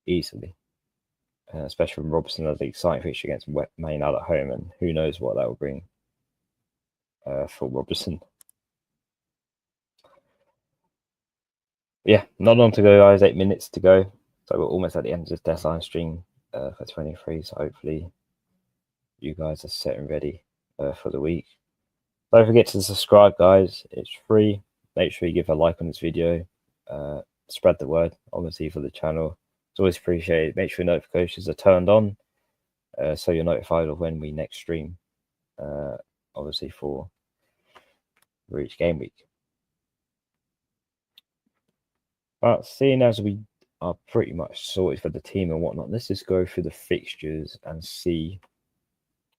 easily. Especially when Robertson has the exciting fixture against Man United at home, and who knows what that will bring for Robertson. Yeah, not long to go, guys. 8 minutes to go. So we're almost at the end of this deadline stream for 23. So hopefully you guys are set and ready for the week. Don't forget to subscribe, guys. It's free. Make sure you give a like on this video. Spread the word, obviously, for the channel. It's always appreciated. Make sure notifications are turned on so you're notified of when we next stream, obviously, for each game week. But seeing as we are pretty much sorted for the team and whatnot, let's just go through the fixtures and see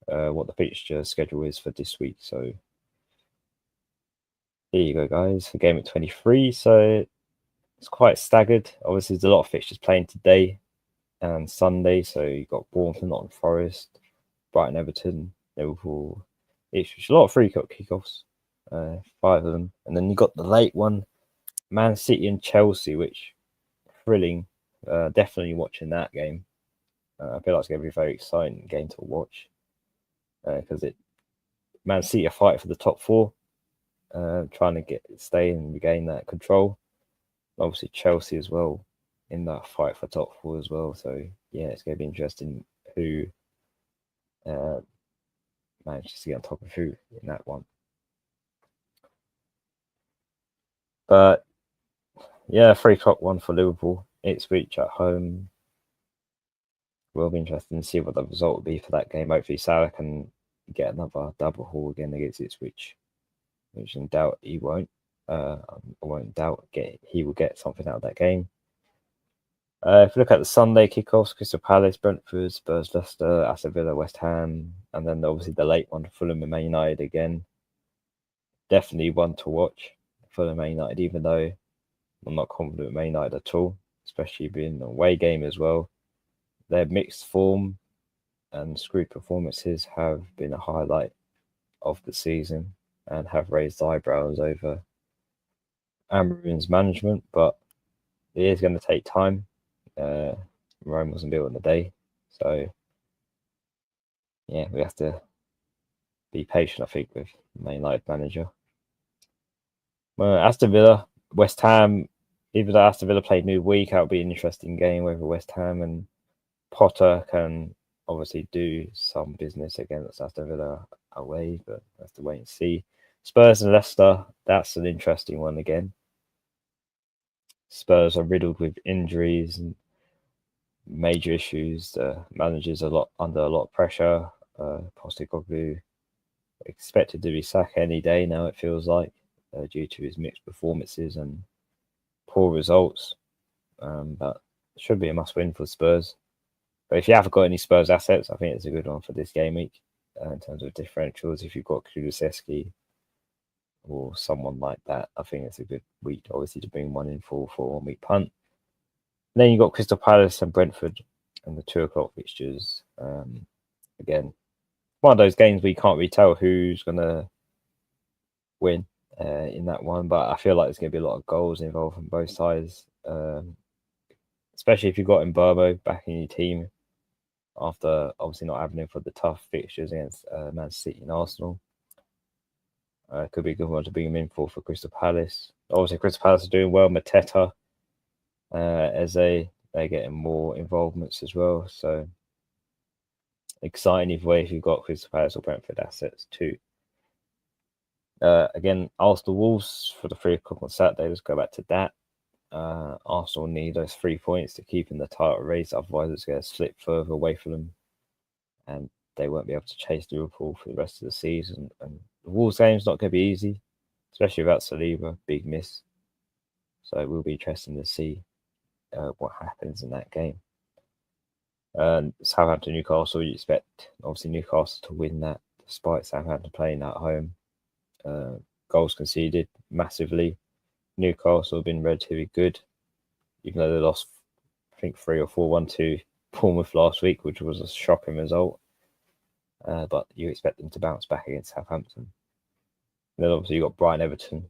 what the fixture schedule is for this week. So here you go, guys, for game week 23. So it's quite staggered. Obviously, there's a lot of fixtures playing today and Sunday. So you've got Bournemouth, Nottingham Forest, Brighton, Everton, Liverpool. It's a lot of free kickoffs, 5 of them. And then you got the late one, Man City and Chelsea, which thrilling. Definitely watching that game. I feel like it's going to be a very exciting game to watch because Man City are fighting for the top 4, trying to stay and regain that control. Obviously, Chelsea as well in that fight for top 4 as well. So yeah, it's going to be interesting who manages to get on top of who in that one. But yeah, 3 o'clock one for Liverpool. Ipswich at home. Will be interesting to see what the result will be for that game. Hopefully, Salah can get another double haul again against Ipswich, which in doubt he won't. I won't doubt he will get something out of that game. If you look at the Sunday kickoffs, Crystal Palace, Brentford, Spurs, Leicester, Aston Villa, West Ham, and then obviously the late one, Fulham and Man United again. Definitely one to watch, Fulham Man United, even though I'm not confident in Man United at all, especially being an away game as well. Their mixed form and screwed performances have been a highlight of the season and have raised eyebrows over Amorim's management, but it is going to take time. Rome wasn't built in a day, so yeah, we have to be patient, I think, with Man United manager. Well, Aston Villa, West Ham, even though Aston Villa played midweek, that'll be an interesting game whether West Ham and Potter can obviously do some business against Aston Villa away, but we have to wait and see. Spurs and Leicester, that's an interesting one again. Spurs are riddled with injuries and major issues. The manager's under a lot of pressure. Postecoglou expected to be Saka any day now, it feels like, due to his mixed performances and poor results. But it should be a must-win for Spurs. But if you haven't got any Spurs assets, I think it's a good one for this game week in terms of differentials. If you've got Kulusevski or someone like that, I think it's a good week, obviously, to bring one in for a 1 week punt. And then you've got Crystal Palace and Brentford and the 2 o'clock fixtures. Again, one of those games where you can't really tell who's going to win in that one, but I feel like there's going to be a lot of goals involved on both sides, especially if you've got Mbeumo back in your team after obviously not having him for the tough fixtures against Man City and Arsenal. Could be a good one to bring him in for Crystal Palace. Obviously, Crystal Palace are doing well. Mateta, as they're getting more involvements as well. So exciting either way if you've got Crystal Palace or Brentford assets too. Again, Arsenal Wolves for the 3 o'clock on Saturday. Let's go back to that. Arsenal need those 3 points to keep in the title race. Otherwise, it's going to slip further away from them, and they won't be able to chase Liverpool for the rest of the season. And the Wolves game's not going to be easy, especially without Saliba, big miss. So it will be interesting to see what happens in that game. Southampton, Newcastle, you expect obviously Newcastle to win that despite Southampton playing at home. Goals conceded massively. Newcastle have been relatively good, even though they lost, I think, 3 or 4-1 to Bournemouth last week, which was a shocking result. But you expect them to bounce back against Southampton. And then obviously you've got Brighton Everton,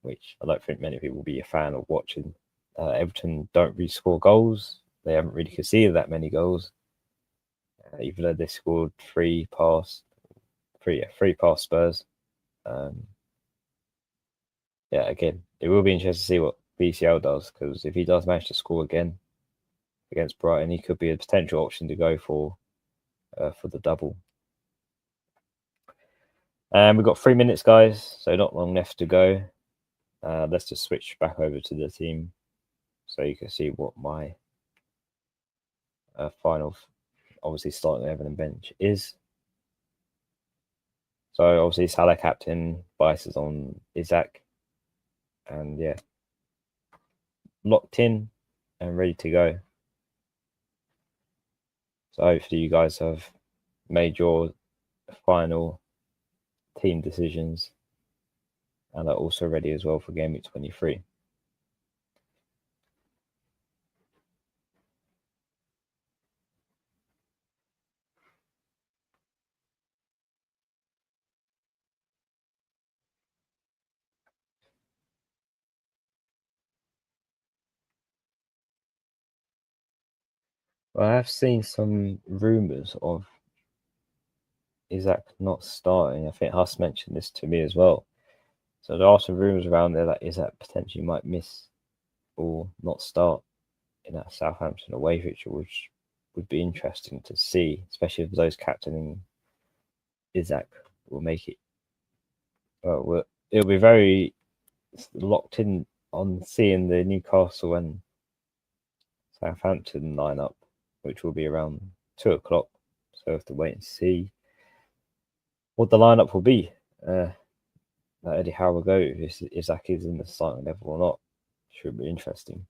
which I don't think many people will be a fan of watching. Everton don't really score goals. They haven't really conceded that many goals, even though they scored three past Spurs. Again, it will be interesting to see what BCL does, because if he does manage to score again against Brighton, he could be a potential option to go for the double. And we've got 3 minutes, guys, so not long left to go. Let's just switch back over to the team so you can see what my final, obviously, starting 11 and bench is. So obviously Salah captain, biases on Isaac, and yeah, locked in and ready to go. So hopefully you guys have made your final team decisions and are also ready as well for Game Week 23. Well, I have seen some rumours of Isaac not starting. I think Huss mentioned this to me as well. So there are some rumours around there that Isaac potentially might miss or not start in that Southampton away fixture, which would be interesting to see, especially if those captaining Isaac will make it. It'll be very locked in on seeing the Newcastle and Southampton lineup, which will be around 2 o'clock. So I have to wait and see what the lineup will be. Eddie Howe will go if Isaac is in the starting level or not. Should be interesting.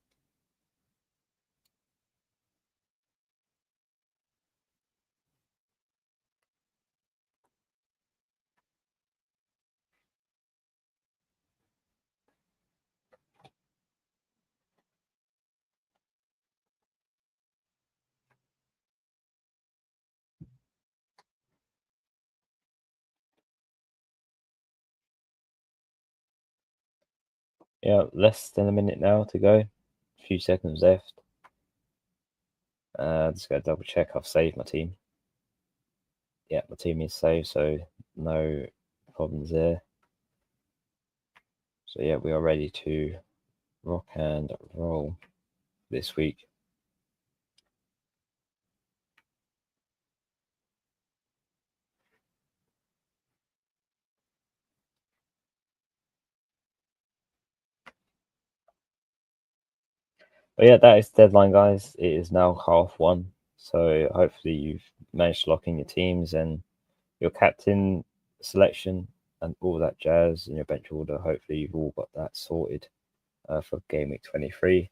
Yeah, less than a minute now to go. A few seconds left. Just gotta double check I've saved my team. Yeah, my team is saved, so no problems there. So yeah, we are ready to rock and roll this week. But yeah, that is the deadline, guys. It is now 1:30, so hopefully you've managed to lock in your teams and your captain selection and all that jazz in your bench order. Hopefully you've all got that sorted for Game Week 23.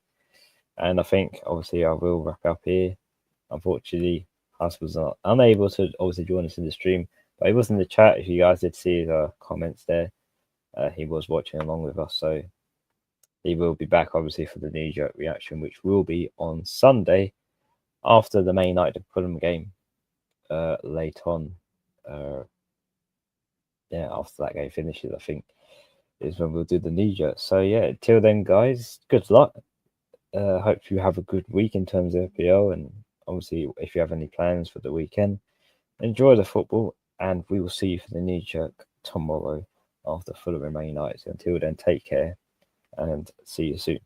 And I think obviously I will wrap up here. Unfortunately, Huss was unable to obviously join us in the stream, but he was in the chat. If you guys did see his comments there, he was watching along with us. So he will be back obviously for the knee-jerk reaction, which will be on Sunday after the main night of Fulham game late on. After that game finishes, I think is when we'll do the knee-jerk. So yeah, till then, guys, good luck. Hope you have a good week in terms of FPL, and obviously if you have any plans for the weekend, enjoy the football, and we will see you for the knee jerk tomorrow after Fulham and Man United. So until then, take care and see you soon.